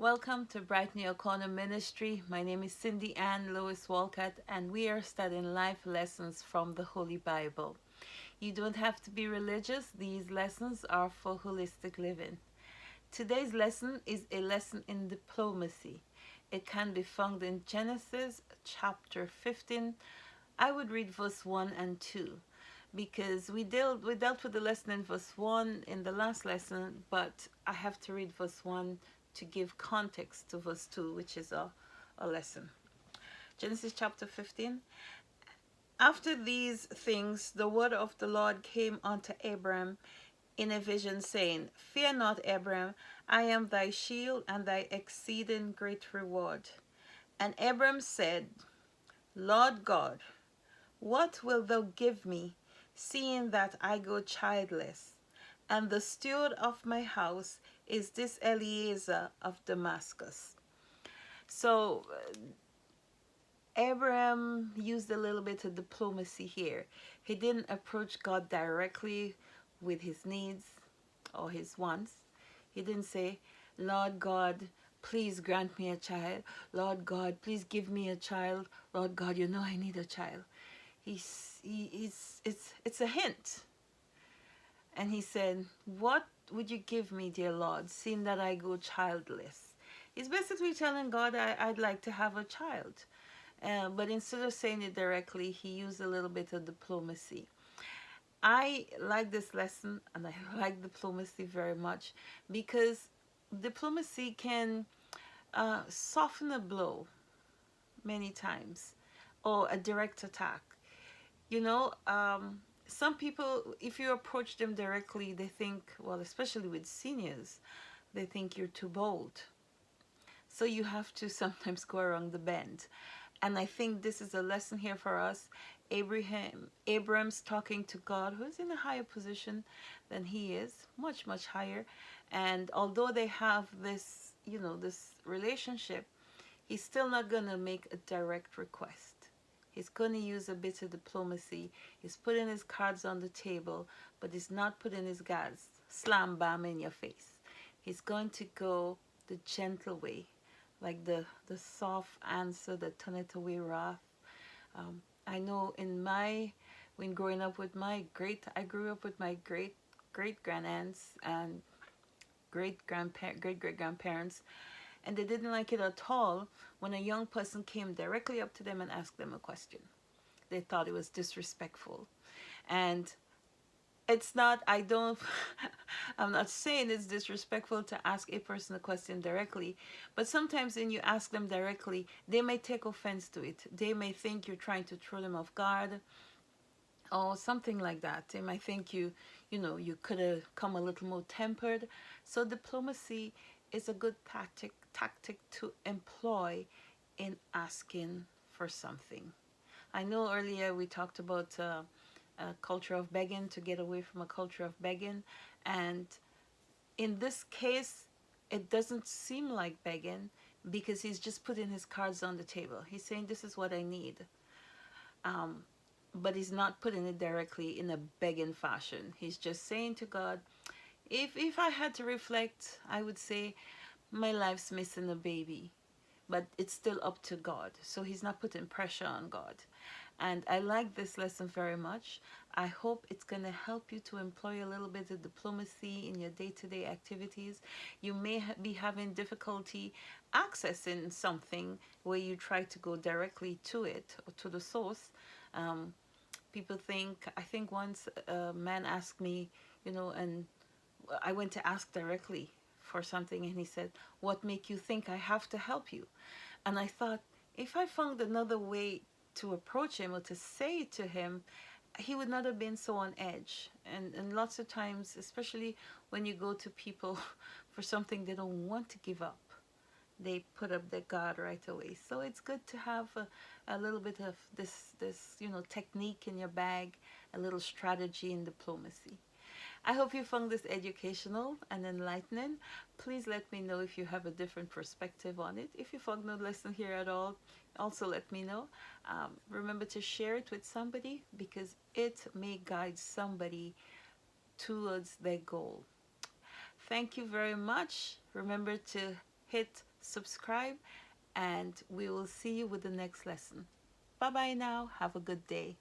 Welcome to Bright New Corner Ministry. My name is Cindy Ann Lewis Walcott, and we are studying life lessons from the Holy Bible. You don't have to be religious, these lessons are for holistic living. Today's lesson is a lesson in diplomacy. It can be found in Genesis chapter 15. I would read verse 1 and 2 because we dealt with the lesson in verse 1 in the last lesson, but I have to read verse 1 to give context to verse 2, which is a lesson. Genesis chapter 15. After these things, the word of the Lord came unto Abram in a vision, saying, Fear not, Abram, I am thy shield and thy exceeding great reward. And Abram said, Lord God, what wilt thou give me, seeing that I go childless? And the steward of my house is this Eliezer of Damascus. So Abraham used a little bit of diplomacy here. He didn't approach God directly with his needs or his wants. He didn't say, Lord God, please grant me a child. Lord God, please give me a child. Lord God, you know I need a child. It's a hint. And he said, what would you give me, dear Lord, seeing that I go childless? He's basically telling God, I'd like to have a child. But instead of saying it directly, he used a little bit of diplomacy. I like this lesson and I like diplomacy very much because diplomacy can soften a blow many times or a direct attack. You know, some people, if you approach them directly, they think, well, especially with seniors, they think you're too bold. So you have to sometimes go around the bend. And I think this is a lesson here for us. Abram's talking to God, who's in a higher position than he is, much, much higher. And although they have this, this relationship, he's still not going to make a direct request. He's going to use a bit of diplomacy. He's putting his cards on the table, but he's not putting his cards slam bam in your face. He's going to go the gentle way, like the soft answer that turneth away wrath. I know when growing up with I grew up with my great grandparents and great great grandparents, and they didn't like it at all when a young person came directly up to them and asked them a question. They thought it was disrespectful. And it's not, I don't, I'm not saying it's disrespectful to ask a person a question directly, but sometimes when you ask them directly, they may take offense to it. They may think you're trying to throw them off guard or something like that. They might think you could have come a little more tempered. So diplomacy is a good tactic to employ in asking for something. I know earlier we talked about a culture of begging, to get away from a culture of begging, and in this case it doesn't seem like begging because he's just putting his cards on the table. He's saying, this is what I need. But he's not putting it directly in a begging fashion. He's just saying to God, if I had to reflect, I would say my life's missing a baby, but it's still up to God. So he's not putting pressure on God. And I like this lesson very much. I hope it's going to help you to employ a little bit of diplomacy in your day-to-day activities. You may be having difficulty accessing something where you try to go directly to it or to the source. People think, I think once a man asked me, and I went to ask directly for something, and he said, what make you think I have to help you? And I thought, if I found another way to approach him or to say it to him, he would not have been so on edge. And lots of times, especially when you go to people for something they don't want to give up, they put up their guard right away. So it's good to have a little bit of this technique in your bag, a little strategy in diplomacy. I hope you found this educational and enlightening. Please let me know if you have a different perspective on it. If you found no lesson here at all, also let me know. Remember to share it with somebody because it may guide somebody towards their goal. Thank you very much. Remember to hit subscribe, and we will see you with the next lesson. Bye bye now. Have a good day.